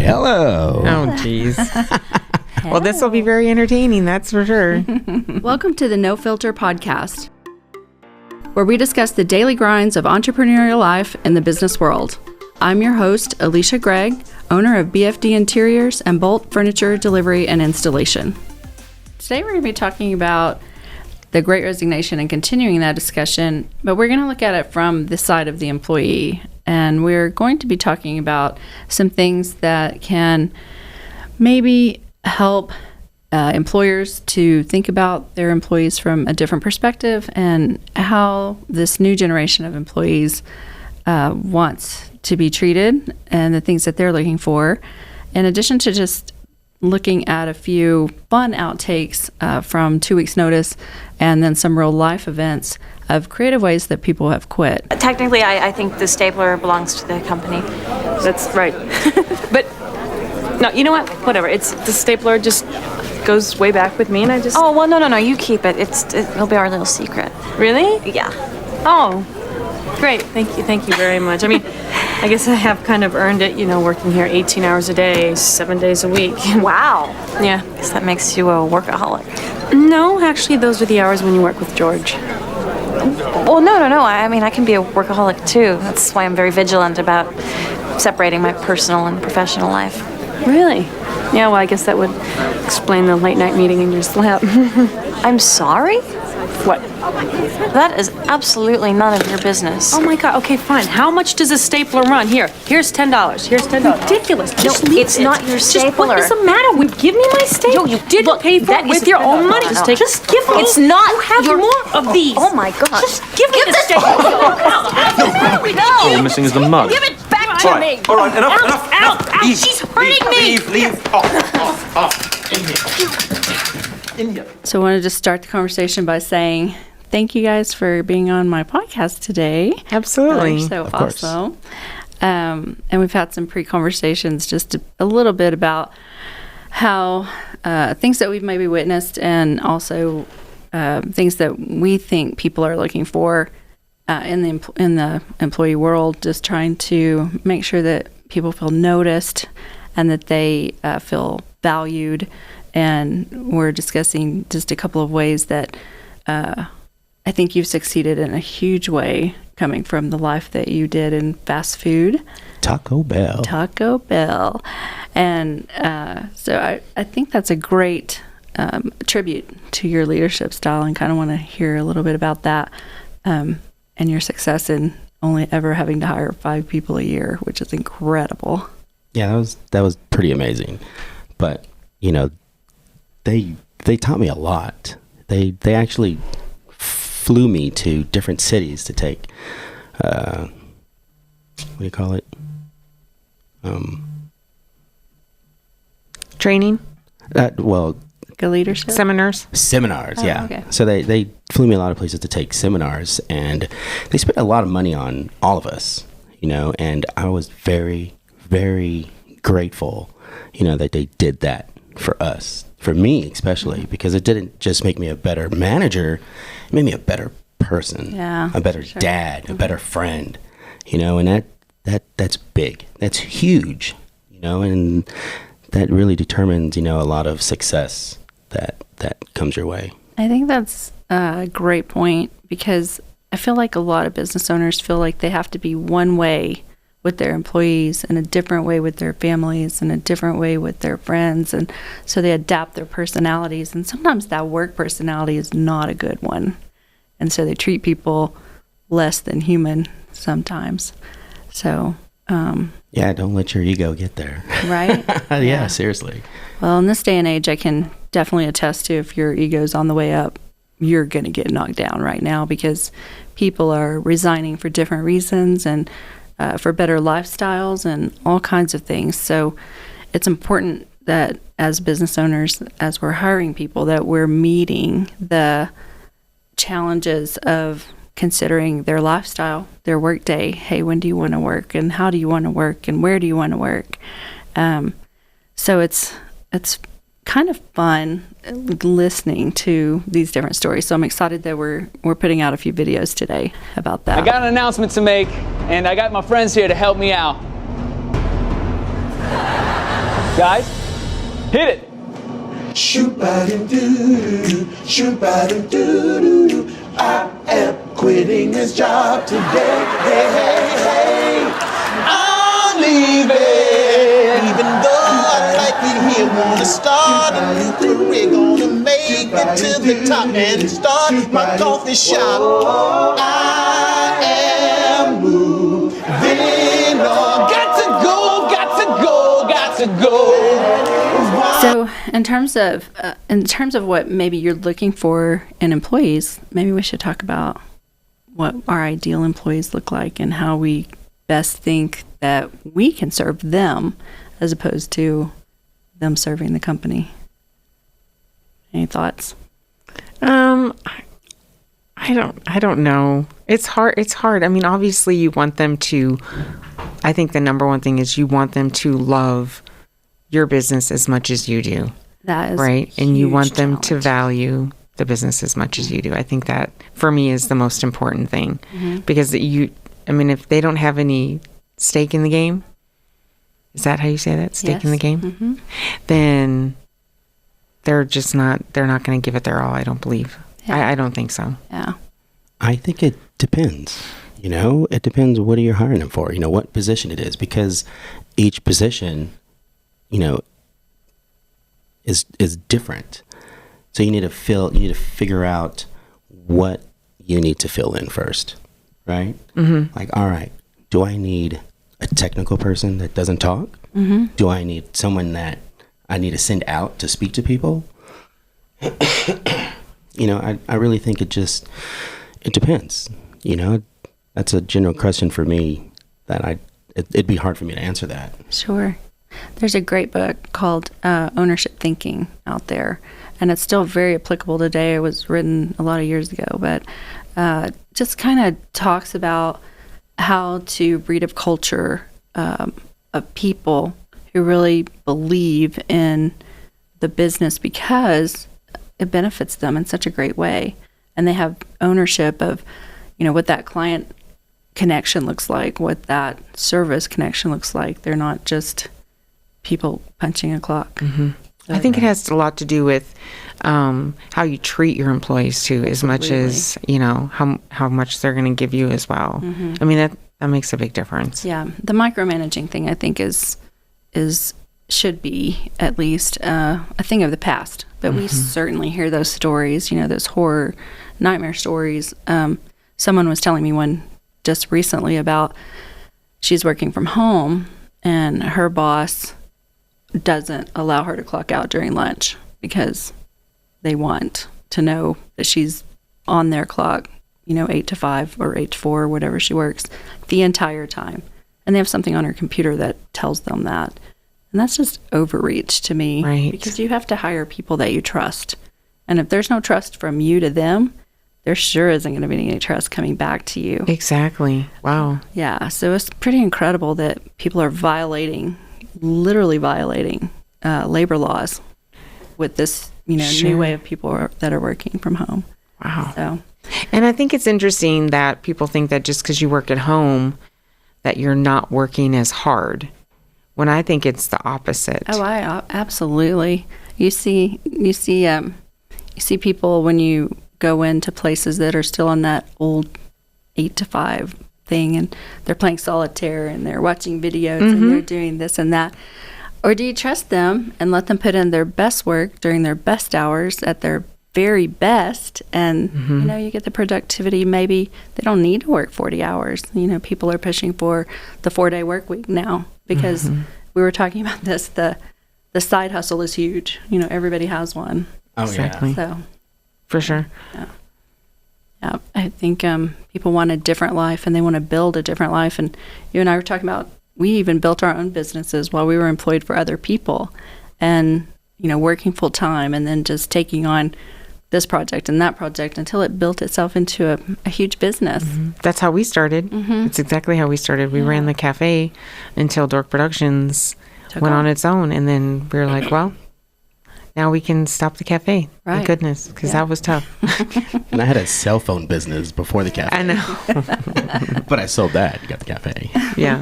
Hello. Oh, geez. Well, this will be very entertaining, that's for sure. Welcome to the No Filter Podcast, where we discuss the daily grinds of entrepreneurial life in the business world. I'm your host, Alisha Gregg, owner of BFD Interiors and Bolt Furniture Delivery and Installation. Today we're going to be talking about the Great Resignation and continuing that discussion, but we're going to look at it from the side of the employee. And we're going to be talking about some things that can maybe help employers to think about their employees from a different perspective and how this new generation of employees wants to be treated and the things that they're looking for, in addition to just looking at a few fun outtakes from 2 weeks notice and then some real life events of creative ways that people have quit. Technically, I think the stapler belongs to the company. That's right. But, no, you know what? Whatever. It's the stapler just goes way back with me, and I just... Oh, well, no, you keep it. It'll be our little secret. Really? Yeah. Oh, great. Thank you very much. I mean, I guess I have kind of earned it, working here 18 hours a day, 7 days a week. Wow. Yeah. I guess that makes you a workaholic. No, actually, those are the hours when you work with George. Well, no. I mean, I can be a workaholic, too. That's why I'm very vigilant about separating my personal and professional life. Really? Yeah, well, I guess that would explain the late-night meeting in your slap. I'm sorry? What? That is absolutely none of your business. Oh my God. Okay, fine. How much does a stapler run? Here's $10. Here's $10. Ridiculous. Just leave it's not your stapler. What is the matter? Give me my stapler. Yo, you didn't pay for it with your own money. Just give me. It's not. You have more of these. Oh my God. Just give me the stapler. All we're missing is the mug. Give it back to me. All right, enough. Ow, she's hurting me. Leave. Off. In here. So I wanted to start the conversation by saying thank you guys for being on my podcast today. Absolutely. You're so awesome. And we've had some pre-conversations just a little bit about how things that we've maybe witnessed and also things that we think people are looking for in the employee world, just trying to make sure that people feel noticed and that they feel valued. And we're discussing just a couple of ways that I think you've succeeded in a huge way coming from the life that you did in fast food. Taco Bell. And so I think that's a great tribute to your leadership style, and kind of want to hear a little bit about that and your success in only ever having to hire 5 people a year, which is incredible. Yeah, that was pretty amazing. But, they taught me a lot. They actually flew me to different cities to take, what do you call it? Training? Well, Good leadership? Seminars? Seminars, Oh, yeah. okay. So they flew me a lot of places to take seminars, and they spent a lot of money on all of us, and I was very, very grateful, that they did that for us, for me especially, because it didn't just make me a better manager, it made me a better person, a better dad, a better friend, and that's big, that's huge, and that really determines, a lot of success that comes your way. I think that's a great point, because I feel like a lot of business owners feel like they have to be one way with their employees and a different way with their families and a different way with their friends, and so they adapt their personalities, and sometimes that work personality is not a good one, and so they treat people less than human sometimes. So yeah, don't let your ego get there. Right? Yeah, seriously. Well, in this day and age, I can definitely attest to, if your ego's on the way up, you're going to get knocked down right now, because people are resigning for different reasons and for better lifestyles and all kinds of things. So it's important that as business owners, as we're hiring people, that we're meeting the challenges of considering their lifestyle, their work day. Hey, when do you want to work, and how do you want to work, and where do you want to work? So it's kind of fun listening to these different stories. So I'm excited that we're putting out a few videos today about that. I got an announcement to make, and I got my friends here to help me out. Guys, hit it. Shoot-ba-doo-doo-doo, shoot-ba-doo-doo-doo-doo. I am quitting this job today. Hey, hey, hey. I'm leaving. Even though I like it here, wanna start a new career, gonna make it to the top and start my coffee shop. I am moving on. Got to go, got to go, got to go. So, in terms of what maybe you're looking for in employees, maybe we should talk about what our ideal employees look like and how we best think that we can serve them as opposed to them serving the company. Any thoughts? I don't know. It's hard. I mean, obviously you want them to, I think the number one thing is you want them to love your business as much as you do. That is right. And you want them to value the business as much as you do. I think that for me is the most important thing because if they don't have any stake in the game, is that how you say that? Stake in the game? Then they're not going to give it their all, I don't believe. Yeah. I don't think so. Yeah. I think it depends. It depends what are you hiring them for, what position it is, because each position, is different. So you need to figure out what you need to fill in first, right? Like, all right, do I need a technical person that doesn't talk? Do I need someone that I need to send out to speak to people? I really think it depends. That's a general question for me that it'd be hard for me to answer that. Sure. There's a great book called Ownership Thinking out there, and it's still very applicable today. It was written a lot of years ago, but just kind of talks about how to breed a culture of people who really believe in the business because it benefits them in such a great way. And they have ownership of, what that client connection looks like, what that service connection looks like. They're not just people punching a clock. I think it has a lot to do with how you treat your employees too, as much as how much they're going to give you as well. I mean that makes a big difference. Yeah, the micromanaging thing I think should be at least a thing of the past. But we certainly hear those stories, those horror nightmare stories. Someone was telling me one just recently about she's working from home and her boss doesn't allow her to clock out during lunch because they want to know that she's on their clock, 8 to 5 or 8 to 4 or whatever she works the entire time. And they have something on her computer that tells them that. And that's just overreach to me. Right. Because you have to hire people that you trust. And if there's no trust from you to them, there sure isn't going to be any trust coming back to you. Exactly. Wow. Yeah. So it's pretty incredible that people are literally violating labor laws with this, new way of people that are working from home. Wow. So, and I think it's interesting that people think that just because you work at home, that you're not working as hard. When I think it's the opposite. Oh, absolutely. You see people when you go into places that are still on that old 8 to 5 thing, and they're playing solitaire and they're watching videos and they're doing this and that. Or do you trust them and let them put in their best work during their best hours at their very best, and you get the productivity? Maybe they don't need to work 40 hours. People are pushing for the 4-day work week now because we were talking about this. The side hustle is huge. Everybody has one. Oh, exactly. So for sure. Yeah, I think people want a different life and they want to build a different life. And you and I were talking about, we even built our own businesses while we were employed for other people, and working full time and then just taking on this project and that project until it built itself into a huge business. That's how we started. It's exactly how we started. We ran the cafe until DorK Productions went on its own, and then we were like, well, now we can stop the cafe. Right. Thank goodness, because that was tough. And I had a cell phone business before the cafe. I know. But I sold that. You got the cafe. Yeah.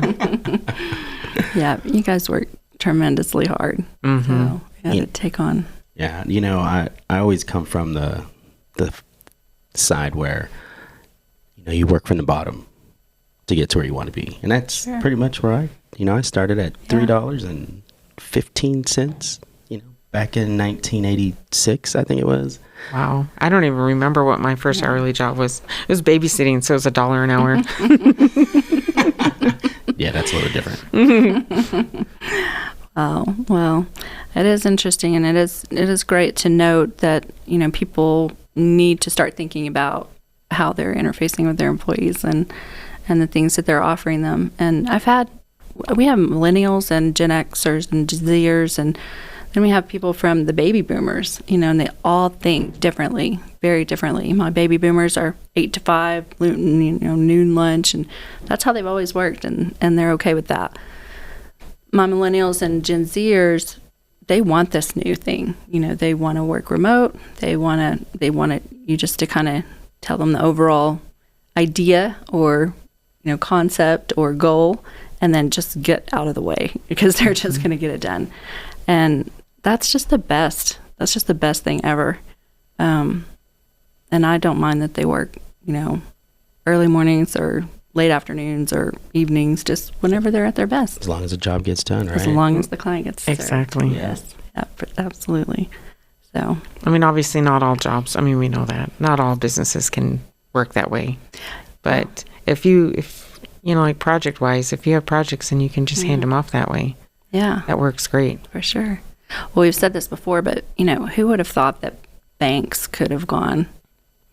Yeah, you guys work tremendously hard. So you had to take on. Yeah, I always come from the side where you work from the bottom to get to where you want to be, and that's pretty much where I started at $3.15. Back in 1986, I think it was. Wow. I don't even remember what my first hourly job was. It was babysitting, so it was $1 an hour. Yeah, that's a little different. Oh, well, it is interesting, and it is great to note that, people need to start thinking about how they're interfacing with their employees and the things that they're offering them. And we have millennials and Gen Xers and Zers, and then we have people from the baby boomers, and they all think differently, very differently. My baby boomers are 8 to 5, noon lunch, and that's how they've always worked, and they're okay with that. My millennials and Gen Zers, they want this new thing. They want to work remote. They want you just to kind of tell them the overall idea or, concept or goal, and then just get out of the way because they're just going to get it done. And that's just the best. That's just the best thing ever. And I don't mind that they work, early mornings or late afternoons or evenings, just whenever they're at their best. As long as the job gets done, right? As long as the client gets served. Exactly. Yes. Yeah, absolutely. So. Obviously not all jobs. We know that. Not all businesses can work that way. But if like project-wise, if you have projects and you can just hand them off that way. Yeah. That works great. For sure. Well, we've said this before, but, who would have thought that banks could have gone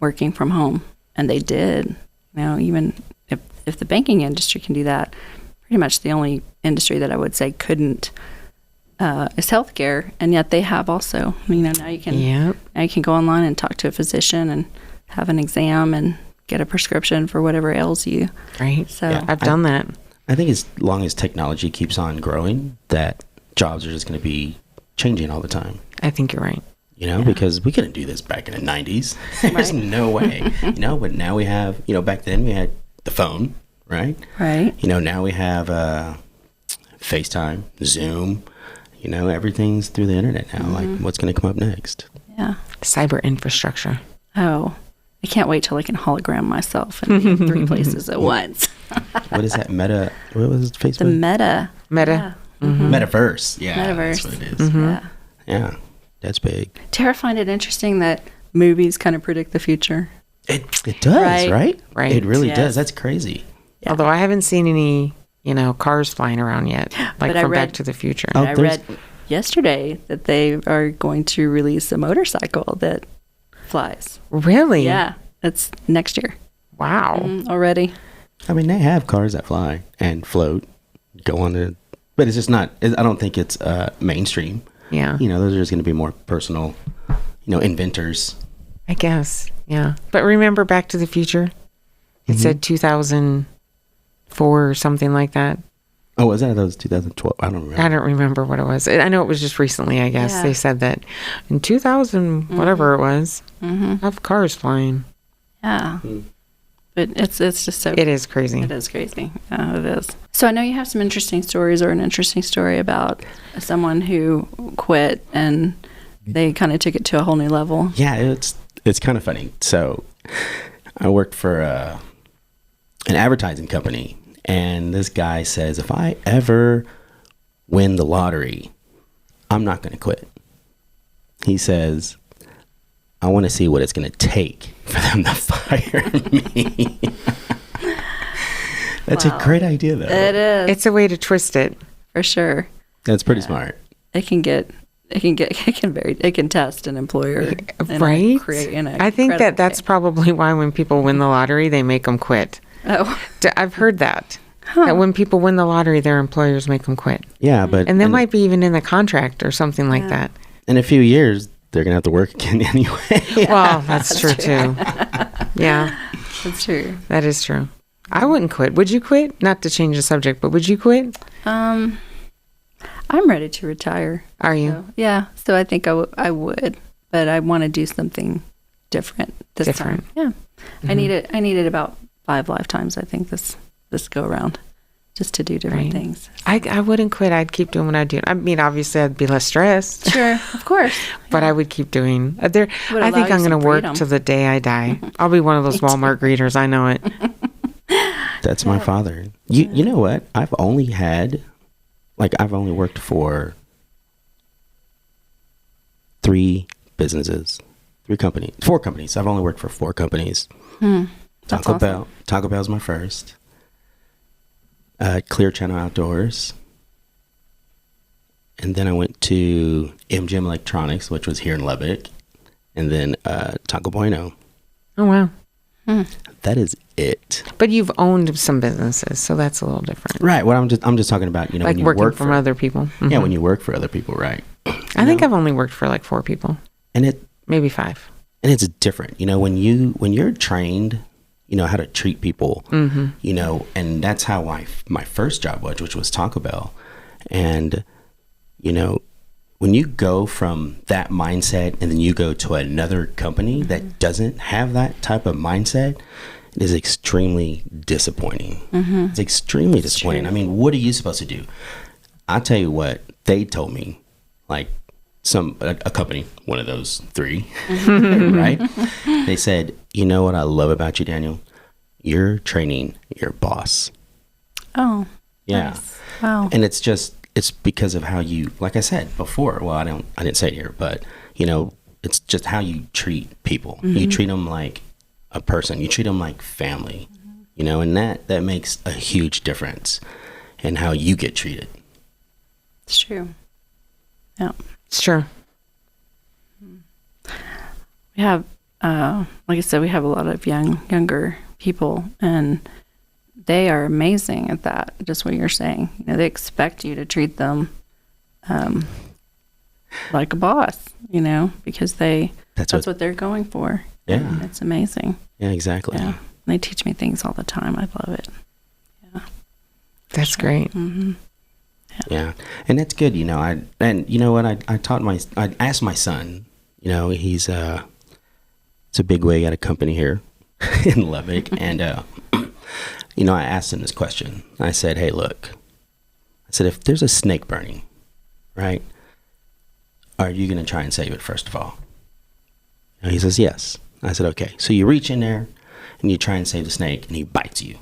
working from home? And they did. Even if the banking industry can do that, pretty much the only industry that I would say couldn't is healthcare, and yet they have also. Now you can go online and talk to a physician and have an exam and get a prescription for whatever ails you. Right. So I've done that. I think as long as technology keeps on growing, that jobs are just going to be changing all the time. I think you're right. Because we couldn't do this back in the 90s. There's no way. But now we have, back then we had the phone, right? Right. Now we have FaceTime, Zoom, everything's through the internet now. Like, what's going to come up next? Yeah. Cyber infrastructure. Oh, I can't wait till I can hologram myself in 3 places at once. What is that? Meta? What was Facebook? The Meta. Yeah. Metaverse. Yeah. Metaverse. That's what it is. Yeah. That's big. Do you ever find it interesting that movies kind of predict the future? It does, right? Right. It really does. That's crazy. Yeah. Although I haven't seen any, cars flying around yet, like But from Back to the Future. Oh, I read yesterday that they are going to release a motorcycle that flies. Really? Yeah. It's next year. Wow. Already. They have cars that fly and float, go on it, but it's just not. I don't think it's mainstream. Yeah. Those are just going to be more personal, inventors. I guess. Yeah. But remember Back to the Future? It said 2004 or something like that. Oh, was that? That was 2012. I don't remember. I don't remember what it was. I know it was just recently, I guess. Yeah. They said that in 2000, whatever it was, have cars flying. Yeah. But it's just so... It is crazy. It is crazy. Yeah, it is. So I know you have some interesting stories, or an interesting story about someone who quit and they kind of took it to a whole new level. Yeah, it's kind of funny. So I worked for an advertising company, and this guy says, if I ever win the lottery, I'm not going to quit. He says, I want to see what it's going to take for them to fire me. That's a great idea, though. It is. It's a way to twist it. For sure. That's pretty smart. It can test an employer. Right? I think that's probably why when people win the lottery, they make them quit. Oh. I've heard that. That when people win the lottery, their employers make them quit. Yeah, but... And that might be even in the contract or something like that. In a few years, they're going to have to work again anyway. Well, that's true, too. Yeah. That's true. That is true. I wouldn't quit. Would you quit? Not to change the subject, but would you quit? I'm ready to retire. Are you? So, yeah. So I think I would, but I want to do something different this time. Yeah. I needed about 5 lifetimes, I think, this go around. just to do different things. I wouldn't quit. I'd keep doing what I do. I mean, obviously, I'd be less stressed. Sure, of course. But I would keep doing. I think I'm going to work till the day I die. I'll be one of those Walmart greeters. I know it. That's my father. You know what? I've only worked for 4 companies. I've only worked for 4 companies. Taco Bell. Taco Bell's my first. Clear Channel Outdoors. And then I went to MGM Electronics, which was here in Lubbock. And then Taco Bueno. Oh, wow. That is it. But you've owned some businesses, so that's a little different. Right. Well, I'm just talking about, like when you working work for other people. Mm-hmm. Yeah, when you work for other people, right. I think I've only worked for like 4 people. And maybe 5. And it's different. When you're trained, how to treat people, and that's how my first job was, which was Taco Bell. And, when you go from that mindset and then you go to another company that doesn't have that type of mindset, it is extremely disappointing. It's extremely disappointing. True. I mean, what are you supposed to do? I'll tell you what they told me, like a company, one of those 3, right? They said, you know what I love about you, Daniel? You're training your boss. Oh, yeah. Nice. Wow. And it's because of how you, like I said before, well, I didn't say it here, but it's just how you treat people. You treat them like a person. You treat them like family, and that makes a huge difference in how you get treated. It's true. Yeah. It's true. We have, like I said, we have a lot of younger people, and they are amazing at that. Just what you're saying. They expect you to treat them like a boss, because that's what they're going for. Yeah. And it's amazing. Yeah, exactly. Yeah. They teach me things all the time. I love it. Yeah. That's great. Mm-hmm. Yeah. And that's good. And you know what? I asked my son, he's it's a big wig at a company here in Lubbock. And, I asked him this question. I said, hey, look, if there's a snake burning, right, are you going to try and save it first of all? And he says, yes. I said, okay. So you reach in there and you try and save the snake and he bites you.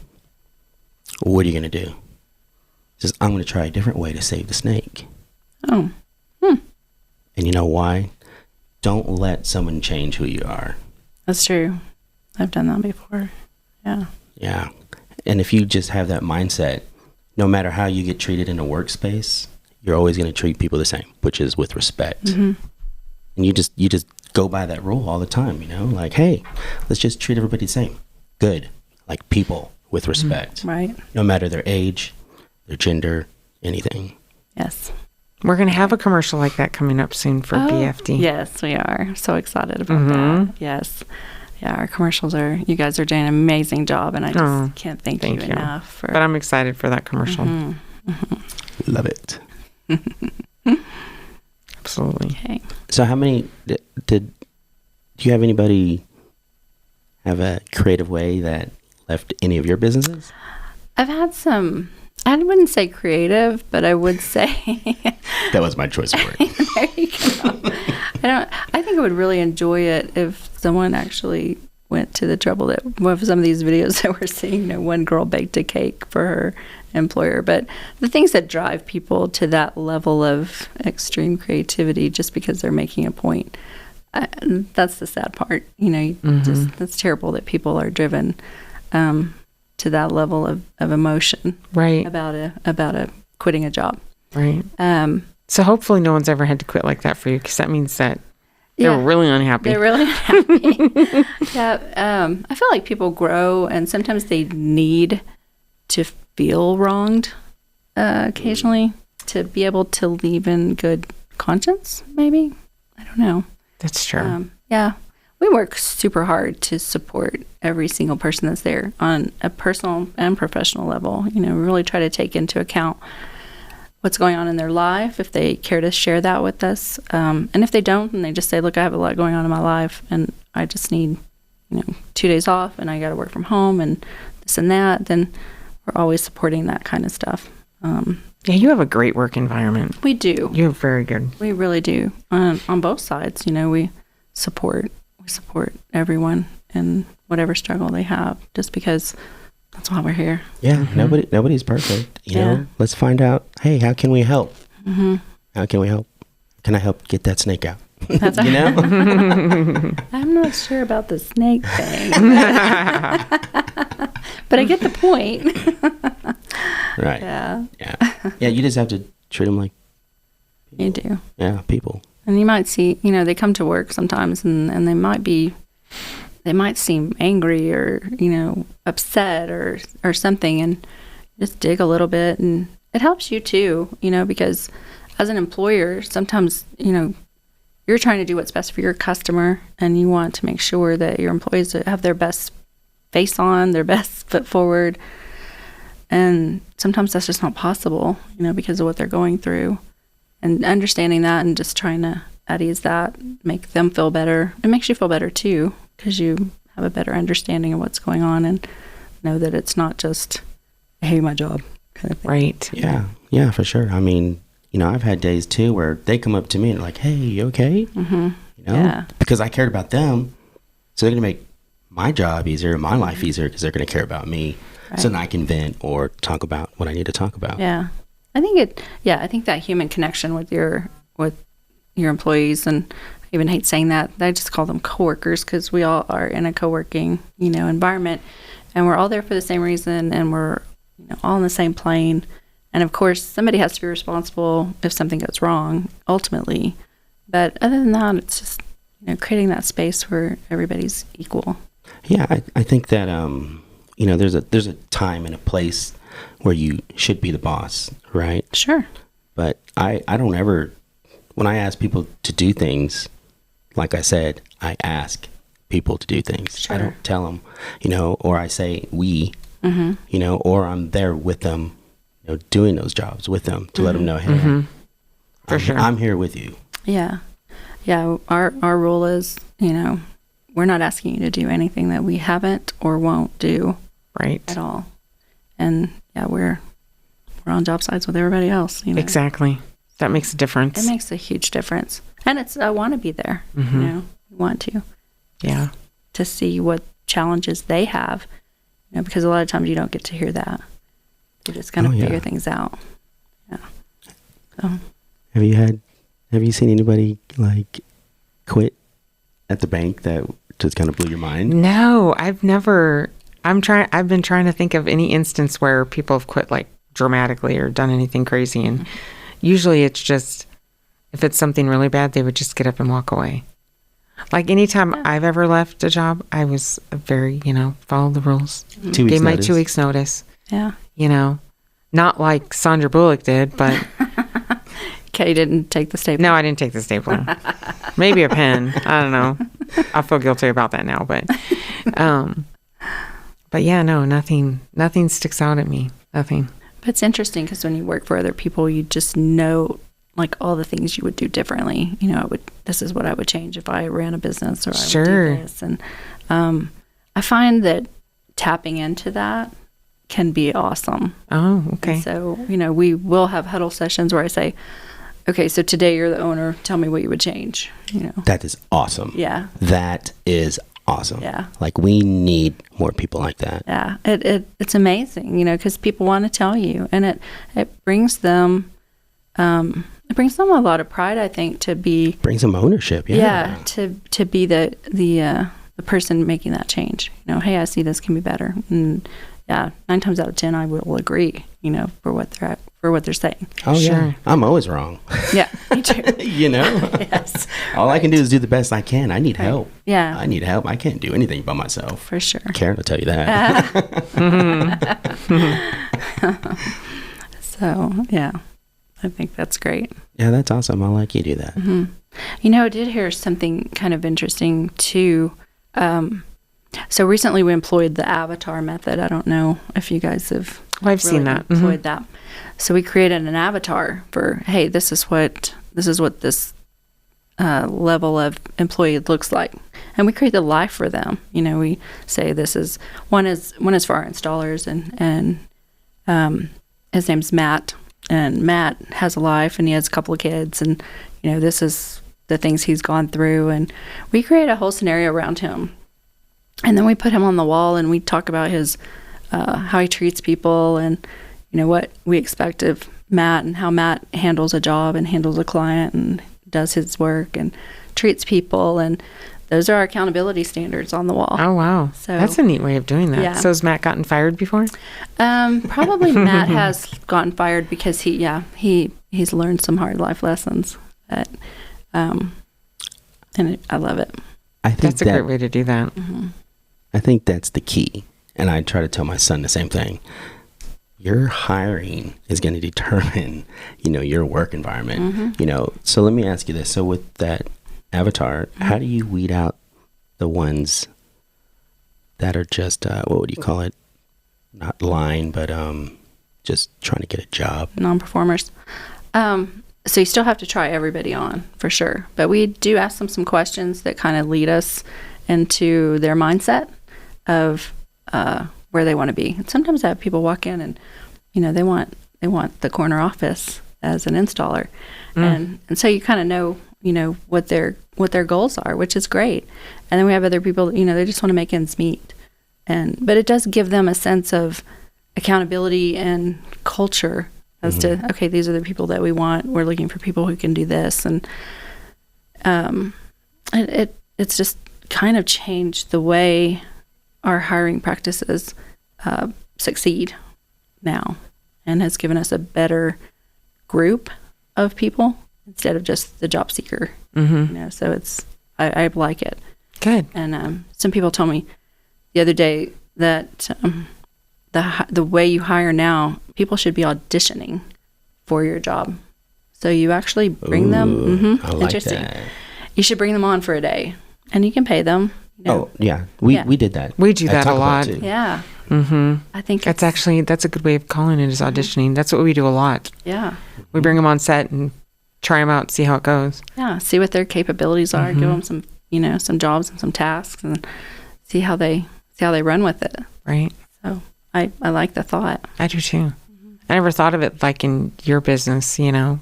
What are you going to do? He says, I'm going to try a different way to save the snake. Oh. And you know why? Don't let someone change who you are. That's true. I've done that before. Yeah. Yeah. And if you just have that mindset, no matter how you get treated in a workspace, you're always going to treat people the same, which is with respect. And you just go by that rule all the time, like, hey, let's just treat everybody the same. Good. Like people with respect. Right. No matter their age, their gender, anything. Yes. We're going to have a commercial like that coming up soon for BFD. Yes, we are. So excited about that. Yes. Yeah, our commercials you guys are doing an amazing job, and I just can't thank you enough. But I'm excited for that commercial. Love it. Absolutely. Okay. So how many, do you have anybody have a creative way that left any of your businesses? I've had some, I wouldn't say creative, but I would say. That was my choice of word. There you go. I think I would really enjoy it if someone actually went to the trouble that with some of these videos that we're seeing, one girl baked a cake for her employer. But the things that drive people to that level of extreme creativity just because they're making a point, that's the sad part. That's terrible that people are driven to that level of emotion, right, about quitting a job, right. So hopefully no one's ever had to quit like that for you, because that means that they're really unhappy. They're really unhappy. Yeah. I feel like people grow, and sometimes they need to feel wronged occasionally to be able to leave in good conscience, maybe. I don't know. That's true. Yeah. We work super hard to support every single person that's there on a personal and professional level. We really try to take into account what's going on in their life, if they care to share that with us. And if they don't, and they just say, look, I have a lot going on in my life, and I just need, 2 days off, and I got to work from home, and this and that, then we're always supporting that kind of stuff. Yeah, you have a great work environment. We do. You're very good. We really do. On both sides, we support everyone in whatever struggle they have, just because that's why we're here. Yeah, nobody's perfect. You know, let's find out. Hey, how can we help? How can we help? Can I help get that snake out? That's you know? I'm not sure about the snake thing, but I get the point. Right. Yeah. Yeah. You just have to treat them like You do. Yeah, people. And you might see, they come to work sometimes and they might seem angry or, upset or something, and just dig a little bit, and it helps you too, because as an employer, sometimes, you're trying to do what's best for your customer, and you want to make sure that your employees have their best face on, their best foot forward. And sometimes that's just not possible, because of what they're going through. And understanding that and just trying to at ease that, make them feel better. It makes you feel better too, because you have a better understanding of what's going on and know that it's not just, I hate my job kind of thing. Right. Yeah, for sure. I mean, I've had days too where they come up to me and are like, hey, you okay? Yeah. Because I cared about them. So they're going to make my job easier, my life easier, because they're going to care about me. Right. So then I can vent or talk about what I need to talk about. Yeah. I think that human connection with your employees, and I even hate saying that, I just call them coworkers, because we all are in a co-working, environment, and we're all there for the same reason, and we're all on the same plane. And of course, somebody has to be responsible if something goes wrong, ultimately. But other than that, it's just creating that space where everybody's equal. Yeah, I think that there's a time and a place where you should be the boss, right? Sure. But I don't ever, when I ask people to do things, like I said, I ask people to do things. Sure. I don't tell them, or I say we, or I'm there with them, doing those jobs with them to let them know, hey, I'm here with you. Yeah. Yeah. Our rule is, we're not asking you to do anything that we haven't or won't do at all. And yeah, we're on job sites with everybody else. Exactly. That makes a difference. It makes a huge difference. And I want to be there. We want to. Yeah. To see what challenges they have, because a lot of times you don't get to hear that. You're just kind of figure things out. Yeah. So. Have you seen anybody quit at the bank that just kind of blew your mind? No, I've never. I've been trying to think of any instance where people have quit dramatically or done anything crazy, and usually it's just, if it's something really bad, they would just get up and walk away. Anytime I've ever left a job, I was very, follow the rules. 2 weeks Gave my notice. 2 weeks notice. Yeah. Not like Sandra Bullock did, but. Kay didn't take the stapler. No, I didn't take the stapler. Maybe a pen. I don't know. I feel guilty about that now, but yeah, no, nothing sticks out at me. Nothing. But it's interesting because when you work for other people, you just know all the things you would do differently. This is what I would change if I ran a business, or I would do this. And I find that tapping into that can be awesome. Oh, okay. And so, we will have huddle sessions where I say, okay, so today you're the owner. Tell me what you would change. That is awesome. Yeah. That is awesome. Yeah. We need more people like that. Yeah. It's amazing, because people want to tell you, and it brings them a lot of pride, I think, to be, brings them ownership. Yeah. To be the person making that change. Hey, I see this can be better. And yeah, 9 times out of 10, I will agree, for what they're saying. Oh, sure. Yeah. I'm always wrong. Yeah, me too. Yes. All I can do is do the best I can. I need help. Yeah. I need help. I can't do anything by myself. For sure. Karyn will tell you that. So, yeah, I think that's great. Yeah, that's awesome. I like you do that. Mm-hmm. I did hear something kind of interesting, too. So recently we employed the avatar method. I don't know if you guys have I've seen that. Employed that. So we created an avatar for, hey, this is what this level of employee looks like, and we create the life for them. We say this is one is for our installers, and his name's Matt, and Matt has a life and he has a couple of kids, and this is the things he's gone through, and we create a whole scenario around him, and then we put him on the wall and we talk about his how he treats people, and what we expect of Matt and how Matt handles a job and handles a client and does his work and treats people, and those are our accountability standards on the wall. Oh, wow. So that's a neat way of doing that. Yeah. So has Matt gotten fired before? Probably Matt has gotten fired because he's learned some hard life lessons. But, and I love it. I think That's a great way to do that. I think that's the key. And I try to tell my son the same thing. Your hiring is going to determine, your work environment. So let me ask you this. So with that avatar, how do you weed out the ones that are just, what would you call it? Not lying, but just trying to get a job. Non-performers. So you still have to try everybody on, for sure. But we do ask them some questions that kind of lead us into their mindset of where they want to be. And sometimes I have people walk in and, they want the corner office as an installer. And so you kind of know, what their goals are, which is great. And then we have other people, they just want to make ends meet. But it does give them a sense of accountability and culture as to, okay, these are the people that we want. We're looking for people who can do this. And it's just kind of changed the way our hiring practices succeed now, and has given us a better group of people instead of just the job seeker. So it's, I like it. Good. And some people told me the other day that the way you hire now, people should be auditioning for your job. So you actually bring them. I like Interesting. that. You should bring them on for a day, and you can pay them. Oh, yeah. We did that. We do at that a Taco Bell, lot. too. Yeah. I think That's a good way of calling it, is auditioning. That's what we do a lot. Yeah. We bring them on set and try them out, see how it goes. Yeah. See what their capabilities are. Give them some, some jobs and some tasks, and see how they run with it. Right. So I like the thought. I do too. I never thought of it like in your business, I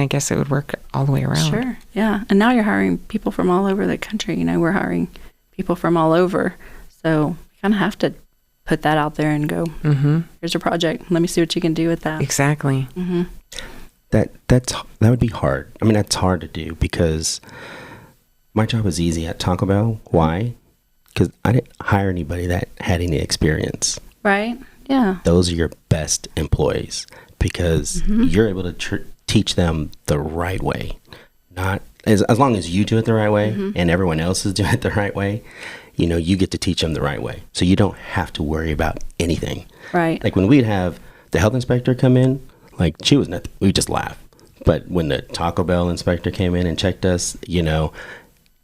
guess it would work all the way around. Sure. Yeah. And now you're hiring people from all over the country. We're hiring people from all over. So you kind of have to put that out there and go, here's a project. Let me see what you can do with that. Exactly. That would be hard. That's hard to do because my job was easy at Taco Bell. Why? Because I didn't hire anybody that had any experience. Right? Yeah. Those are your best employees because you're able to teach them the right way. Not as long as you do it the right way and everyone else is doing it the right way, you get to teach them the right way. So you don't have to worry about anything. Right. Like when we'd have the health inspector come in, like she was nothing. We just laugh. But when the Taco Bell inspector came in and checked us,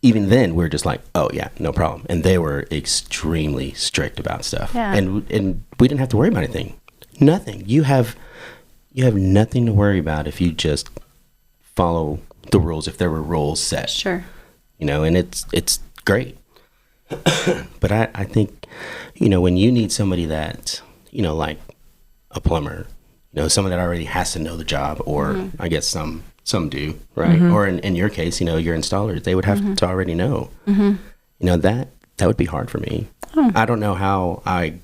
even then we were just like, oh yeah, no problem. And they were extremely strict about stuff. Yeah. And we didn't have to worry about anything. Nothing. You have nothing to worry about if you just follow the rules, if there were rules set. Sure. And it's great. But I think, when you need somebody that, like a plumber, someone that already has to know the job, or I guess some do, right? Or in your case, your installers, they would have to already know. That would be hard for me. I don't know how I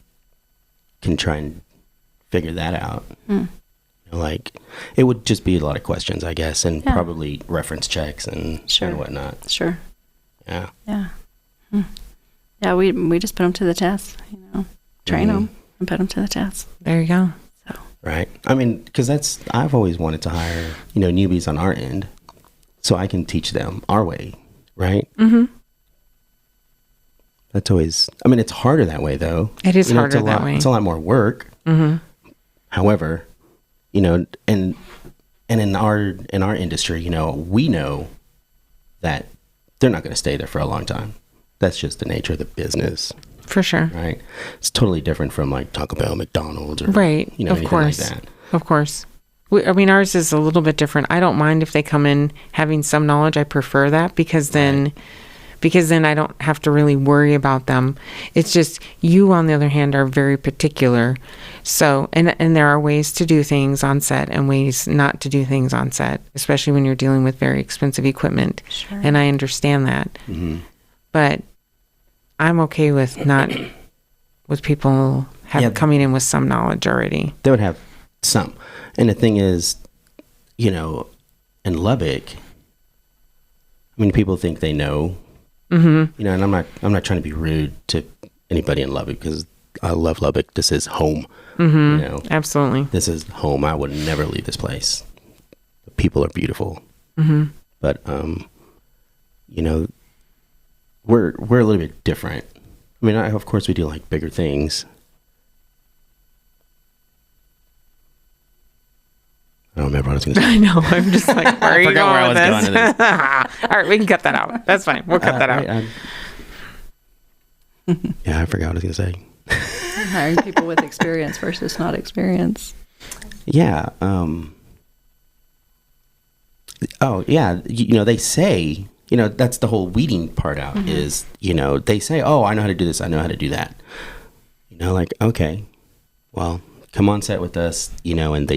can try and figure that out. Like, it would just be a lot of questions, I guess, and probably reference checks and whatnot. Sure. Yeah. Yeah. Yeah, we just put them to the test, train them and put them to the test. There you go. So. Right. Because I've always wanted to hire, newbies on our end so I can teach them our way, right? That's always, it's harder that way though. It is harder that way. It's a lot more work. However, and in our industry, we know that they're not going to stay there for a long time. That's just the nature of the business. For sure. Right. It's totally different from like Taco Bell, McDonald's, or of anything course. like that. Of course. Ours is a little bit different. I don't mind if they come in having some knowledge. I prefer that because because then I don't have to really worry about them. It's just you, on the other hand, are very particular. So, and there are ways to do things on set and ways not to do things on set, especially when you're dealing with very expensive equipment. Sure. And I understand that. Mm-hmm. But I'm okay with people coming in with some knowledge already. They would have some. And the thing is, you know, in Lubbock, I mean, people think they know, you know, and I'm not trying to be rude to anybody in Lubbock, because I love Lubbock. This is home. You know, Absolutely. this is home. I would never leave this place. The people are beautiful. But, you know, we're a little bit different. I mean, of course we do like bigger things. I don't remember what I was going to say. I know. I'm just like, where are you forgot going where I with was this? going to All right, we can cut that out. That's fine. We'll cut that out. Yeah, I forgot what I was going to say. Hiring people with experience versus not experience. Yeah. Oh, yeah. You know, they say, you know, that's the whole weeding part out is, you know, they say, oh, I know how to do this. I know how to do that. You know, like, okay, well, come on set with us, you know, and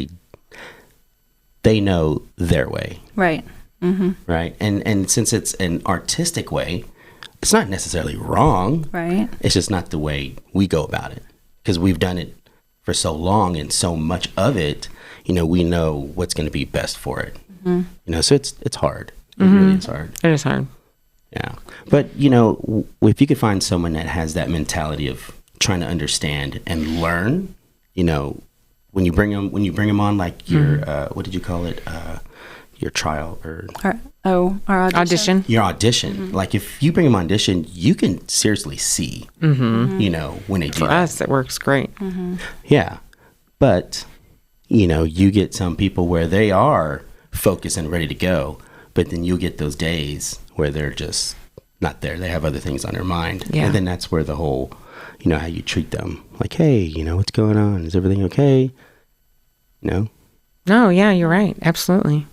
they know their way. Right. Right. And since it's an artistic way, it's not necessarily wrong. Right. It's just not the way we go about it, because we've done it for so long and so much of it, you know, we know what's going to be best for it. You know, so it's hard. It really is hard. It is hard. Yeah. But, you know, if you could find someone that has that mentality of trying to understand and learn, you know, when you bring them on, like your, what did you call it? Your trial or our audition. your audition. Like if you bring them on audition, you can seriously see, you know, when they do For that. us, it works great. Yeah. But, you know, you get some people where they are focused and ready to go, but then you'll get those days where they're just not there. They have other things on their mind. Yeah. And then that's where the whole, you know, how you treat them. Like, hey, you know, what's going on? Is everything okay? You know? No, yeah, you're right. Absolutely.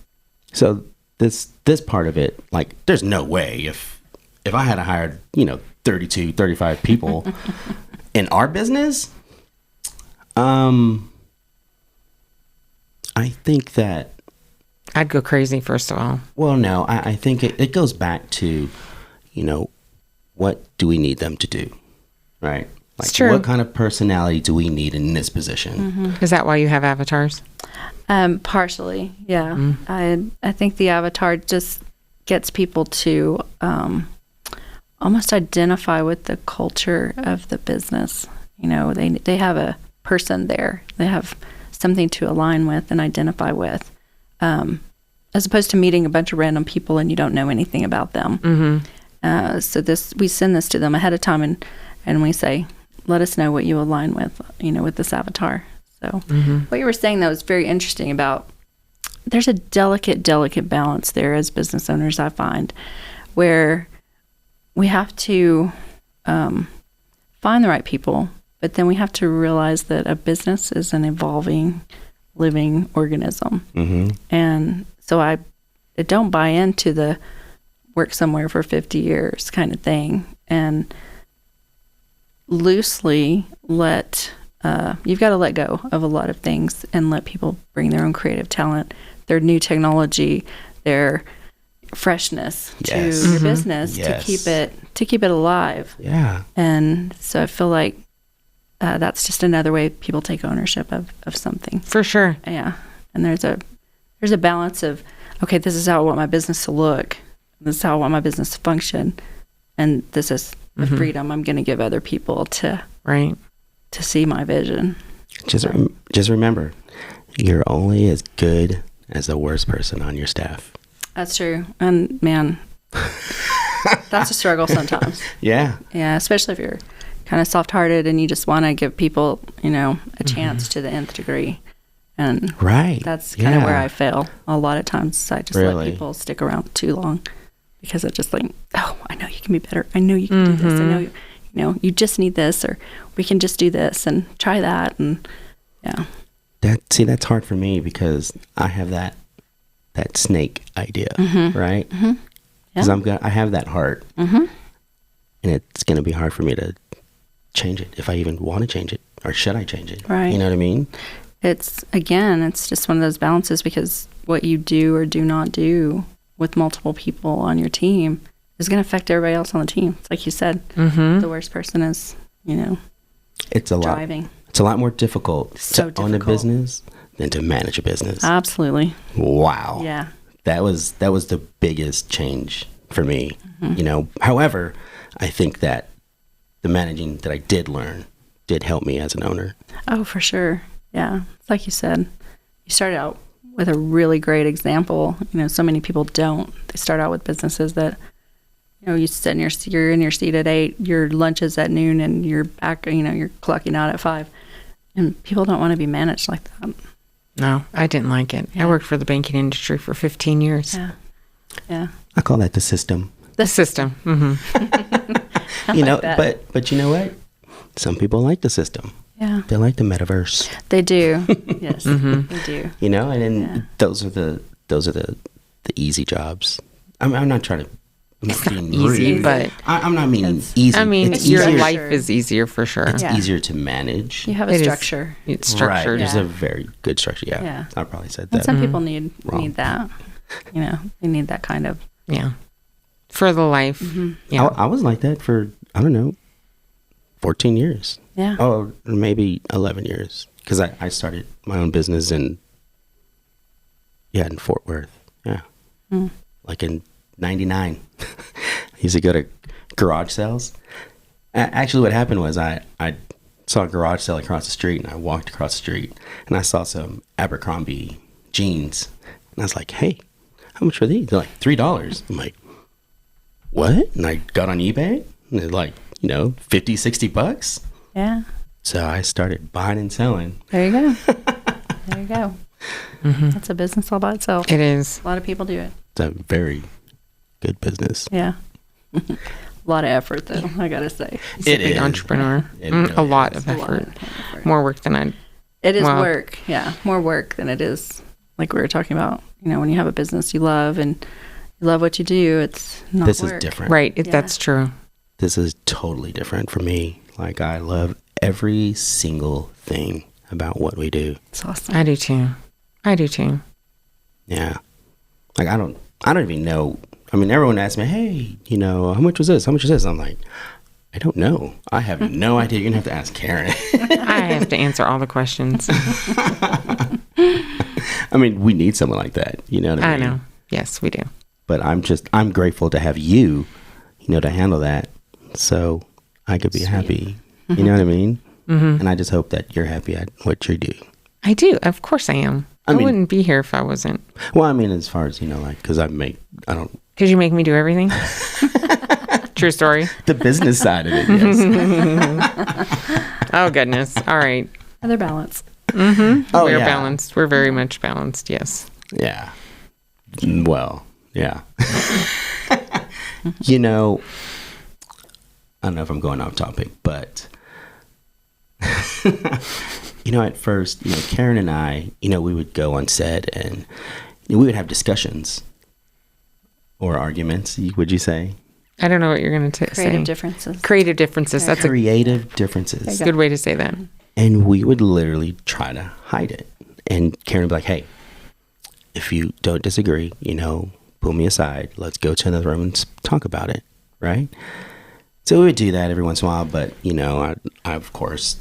So this part of it, like, there's no way if I had hired, you know, 32, 35 people in our business, I think that, I'd go crazy, first of all. well, no, I think it goes back to, you know, what do we need them to do, right? Like, It's true. what kind of personality do we need in this position? Is that why you have avatars? Partially, yeah. I think the avatar just gets people to almost identify with the culture of the business. You know, they have a person there. They have something to align with and identify with, as opposed to meeting a bunch of random people and you don't know anything about them. So we send this to them ahead of time and we say, let us know what you align with, you know, with this avatar. So what you were saying, though, is very interesting about there's a delicate balance there as business owners, I find, where we have to find the right people, but then we have to realize that a business is an evolving, living organism. And so I don't buy into the work somewhere for 50 years kind of thing, and loosely you've got to let go of a lot of things and let people bring their own creative talent, their new technology, their freshness to your business Yes. to keep it alive. Yeah. And so I feel like that's just another way people take ownership of something. For sure. Yeah. And there's a balance of, okay, this is how I want my business to look. This is how I want my business to function. And this is the freedom I'm going to give other people to see my vision. Just remember, you're only as good as the worst person on your staff. That's true. And man, that's a struggle sometimes. Yeah. Yeah, especially if you're kind of soft-hearted and you just want to give people, you know, a chance to the nth degree. And Right. that's kind of where I fail. A lot of times I just let people stick around too long because it's just like, oh, I know you can be better. I know you can do this. I know, you know, you just need this, or we can just do this and try that. And yeah. That's hard for me because I have that snake idea, right? Because I have that heart, and it's going to be hard for me to change it if I even want to change it, or should I change it? Right. You know what I mean? It's just one of those balances, because what you do or do not do with multiple people on your team is going to affect everybody else on the team. It's like you said, the worst person is, it's a driving. lot. It's a lot more difficult So to own a difficult. business than to manage a business. Absolutely. Wow. Yeah. That was the biggest change for me. However, I think that the managing that I did learn did help me as an owner. Oh, for sure. Yeah. It's like you said, you started out with a really great example. So many people don't. They start out with businesses that, you sit in you're in your seat at 8, your lunch is at noon, and you're back, you're clocking out at 5. And people don't want to be managed like that. No, I didn't like it. I worked for the banking industry for 15 years. Yeah. Yeah. I call that the system. The system. But you know what? Some people like the system. Yeah. They like the metaverse. They do. Yes. They do. And then those are the easy jobs. I'm not trying to. I'm not being easy, rude. but I'm not meaning easy. I mean, it's your easier. life is easier for sure. It's easier to manage. You have a It is. structure. It's Right. structured. There's a very good structure. Yeah. Yeah. I probably said And that. some people need Wrong. that. They need that kind of. Yeah. For the life. Yeah. I was like that for, I don't know, 14 years. Yeah. Oh, maybe 11 years. Because I started my own business in Fort Worth. Yeah. Like in 99. I used to go to garage sales. Actually, what happened was I saw a garage sale across the street, and I walked across the street, and I saw some Abercrombie jeans. And I was like, hey, how much are these? They're like $3. I'm like, what? And I got on eBay, and they're like, $50-$60. Yeah. So I started buying and selling. There you go. There you go. That's a business all by itself. It is. A lot of people do it. It's a very good business. Yeah. A lot of effort, though, I got to say. It Big is. entrepreneur. It really a lot is. of A lot effort. of effort. More work than I. It is Wow. work. Yeah. More work than it is, like we were talking about. When you have a business you love and you love what you do, it's not This work. is different. Right. Yeah. That's true. This is totally different for me. Like, I love every single thing about what we do. It's awesome. I do too. Yeah. Like, I don't even know. I mean, everyone asks me, hey, how much was this? How much was this? I'm like, I don't know. I have no idea. You're going to have to ask Karyn. I have to answer all the questions. I mean, we need someone like that. You know what I I mean? know. Yes, we do. But I'm grateful to have you, to handle that. So I could be happy. You know what I mean? Mm-hmm. And I just hope that you're happy at what you do. I do. Of course I am. I mean- wouldn't be here if I wasn't. Well, I mean, as far as, because I don't. Because you make me do everything. True story. The business side of it, yes. Oh, goodness. All right. Another balance. Oh, We're yeah. balanced. We're very much balanced. Yes. Yeah. Well, yeah. I don't know if I'm going off topic, but at first, Karyn and I, we would go on set and we would have discussions or arguments, would you say? I don't know what you're going to say. Creative differences. Creative differences. That's a Creative differences. good way to say that. And we would literally try to hide it. And Karyn would be like, hey, if you don't disagree, pull me aside. Let's go to another room and talk about it. Right? So we would do that every once in a while. But, I of course,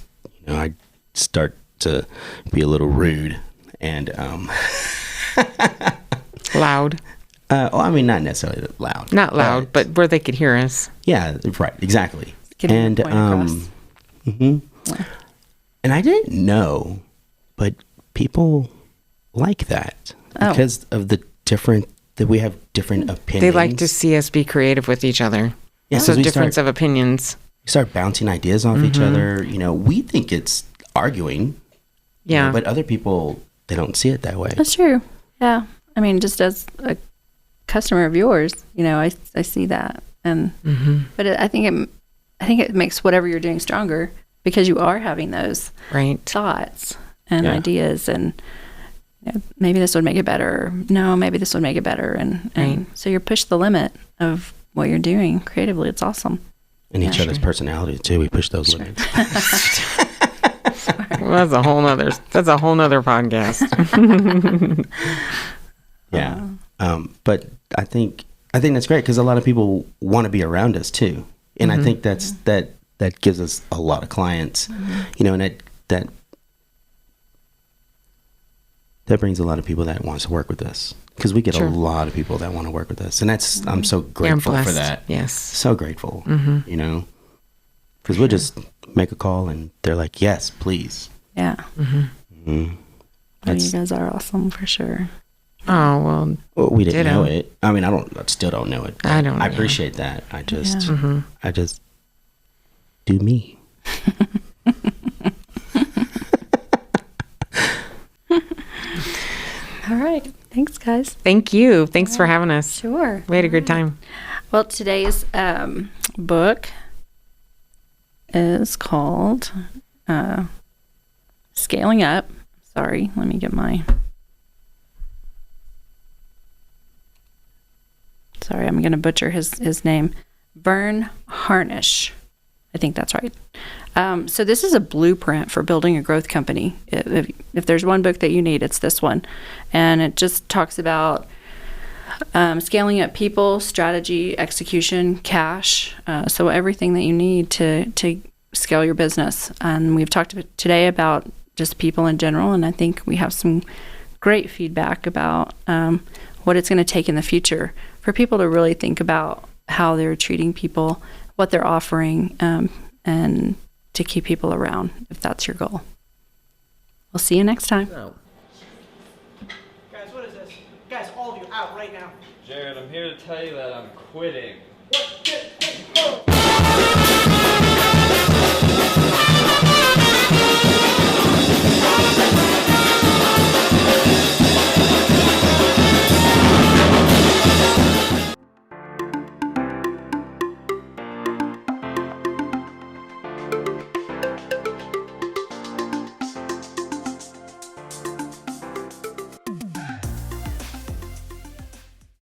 I start to be a little rude and, Loud. I mean, not necessarily loud. Not loud, but where they could hear us. Yeah, right. Exactly. Getting And, your point across. And I didn't know, but people like that because of that we have different opinions. They like to see us be creative with each other. Yeah, So 'cause we difference of opinions. We start bouncing ideas off each other. We think it's arguing. Yeah. But other people, they don't see it that way. That's true. Yeah. I mean, just as a customer of yours, I see that. And but I think it makes whatever you're doing stronger because you are having those Right. thoughts and Yeah. ideas and maybe this would make it better. No, maybe this would make it better. And Right. so you're pushed the limit of what you're doing creatively. It's awesome. And each other's personalities too. We push those limits. Well, that's a whole nother podcast. Yeah. But I think that's great because a lot of people want to be around us too. And I think that gives us a lot of clients, you know, and that brings a lot of people that wants to work with us because we get a lot of people that want to work with us. And that's, I'm so grateful for that. Yes. So grateful, you know, because we'll just make a call and they're like, yes, please. Yeah. You guys are awesome for sure. Oh, well, we didn't know it. I mean, I still don't know it. I don't. I appreciate that. I just do me. All right. Thanks, guys. Thank you. Thanks for having us. Sure. We had a good time. Well, today's book is called Scaling Up. Sorry, let me get Sorry, I'm going to butcher his name. Vern Harnish. I think that's right. So this is a blueprint for building a growth company. If there's one book that you need, it's this one. And it just talks about scaling up people, strategy, execution, cash. So everything that you need to scale your business. And we've talked today about just people in general. And I think we have some great feedback about what it's going to take in the future for people to really think about how they're treating people, what they're offering, and to keep people around if that's your goal. We'll see you next time. Guys, what is this? Guys, all of you out right now. Jared, I'm here to tell you that I'm quitting. What?